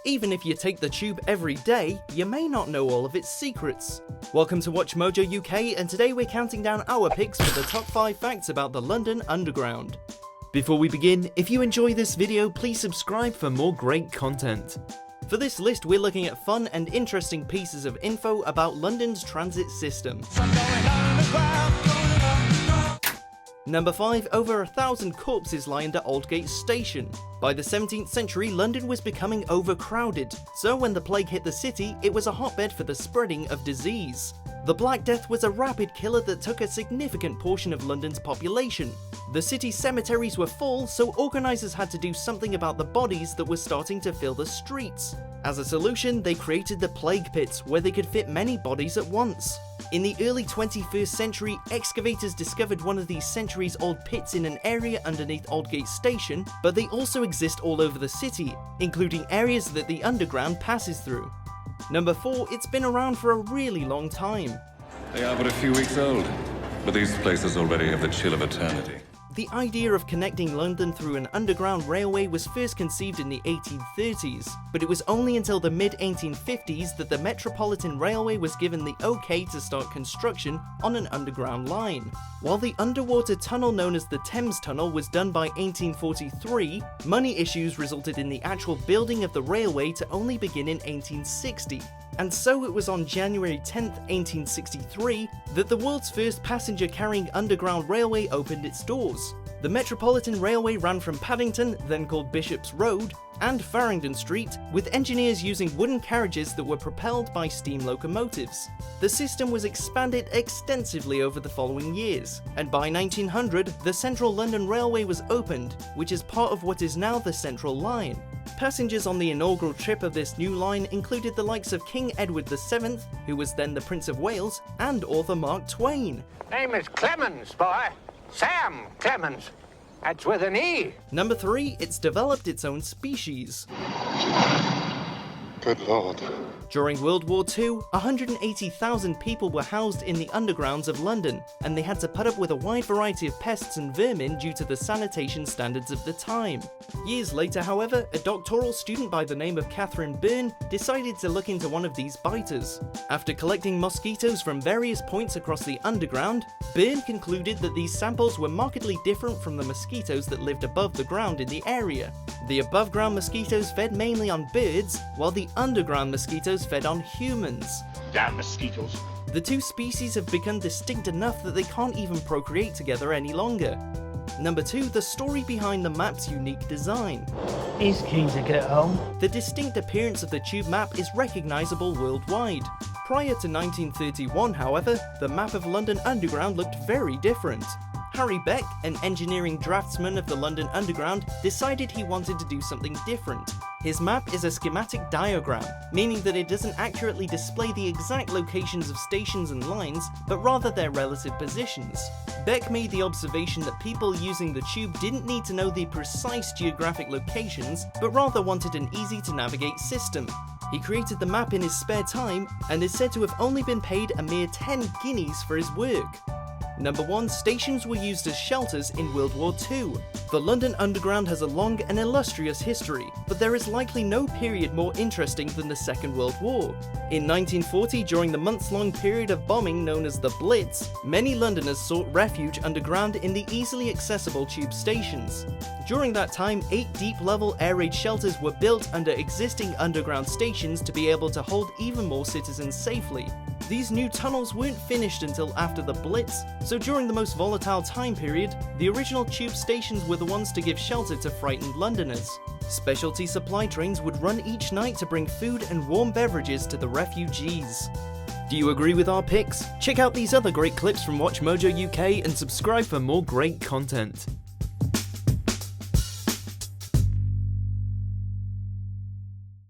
Even if you take the tube every day, you may not know all of its secrets. Welcome to Watch Mojo UK, and today we're counting down our picks for the top 5 facts about the London Underground. Before we begin, if you enjoy this video, please subscribe for more great content. For this list, we're looking at fun and interesting pieces of info about London's transit system. Number 5. Over 1,000 corpses lie under Aldgate Station. By the 17th century, London was becoming overcrowded, so when the plague hit the city, it was a hotbed for the spreading of disease. The Black Death was a rapid killer that took a significant portion of London's population. The city's cemeteries were full, so organisers had to do something about the bodies that were starting to fill the streets. As a solution, they created the plague pits, where they could fit many bodies at once. In the early 21st century, excavators discovered one of these centuries-old pits in an area underneath Aldgate Station, but they also exist all over the city, including areas that the Underground passes through. Number 4. It's been around for a really long time. They are but a few weeks old, but these places already have the chill of eternity. The idea of connecting London through an underground railway was first conceived in the 1830s, but it was only until the mid-1850s that the Metropolitan Railway was given the OK to start construction on an underground line. While the underwater tunnel known as the Thames Tunnel was done by 1843, money issues resulted in the actual building of the railway to only begin in 1860. And so it was on January 10, 1863, that the world's first passenger-carrying underground railway opened its doors. The Metropolitan Railway ran from Paddington, then called Bishop's Road, and Farringdon Street, with engineers using wooden carriages that were propelled by steam locomotives. The system was expanded extensively over the following years, and by 1900, the Central London Railway was opened, which is part of what is now the Central Line. Passengers on the inaugural trip of this new line included the likes of King Edward VII, who was then the Prince of Wales, and author Mark Twain. Name is Clemens, boy. Sam Clemens. That's with an E. Number 3. It's developed its own species. Good Lord. During World War II, 180,000 people were housed in the undergrounds of London, and they had to put up with a wide variety of pests and vermin due to the sanitation standards of the time. Years later, however, a doctoral student by the name of Catherine Byrne decided to look into one of these biters. After collecting mosquitoes from various points across the underground, Byrne concluded that these samples were markedly different from the mosquitoes that lived above the ground in the area. The above-ground mosquitoes fed mainly on birds, while the underground mosquitoes fed on humans. Damn mosquitoes. The two species have become distinct enough that they can't even procreate together any longer. Number 2. The story behind the map's unique design. He's keen to get home. The distinct appearance of the tube map is recognisable worldwide. Prior to 1931, however, the map of London Underground looked very different. Harry Beck, an engineering draftsman of the London Underground, decided he wanted to do something different. His map is a schematic diagram, meaning that it doesn't accurately display the exact locations of stations and lines, but rather their relative positions. Beck made the observation that people using the tube didn't need to know the precise geographic locations, but rather wanted an easy-to-navigate system. He created the map in his spare time, and is said to have only been paid a mere 10 guineas for his work. Number 1. Stations were used as shelters in World War II. The London Underground has a long and illustrious history, but there is likely no period more interesting than the Second World War. In 1940, during the months-long period of bombing known as the Blitz, many Londoners sought refuge underground in the easily accessible tube stations. During that time, 8 deep-level air raid shelters were built under existing underground stations to be able to hold even more citizens safely. These new tunnels weren't finished until after the Blitz, so during the most volatile time period, the original tube stations were the ones to give shelter to frightened Londoners. Specialty supply trains would run each night to bring food and warm beverages to the refugees. Do you agree with our picks? Check out these other great clips from Watch Mojo UK and subscribe for more great content.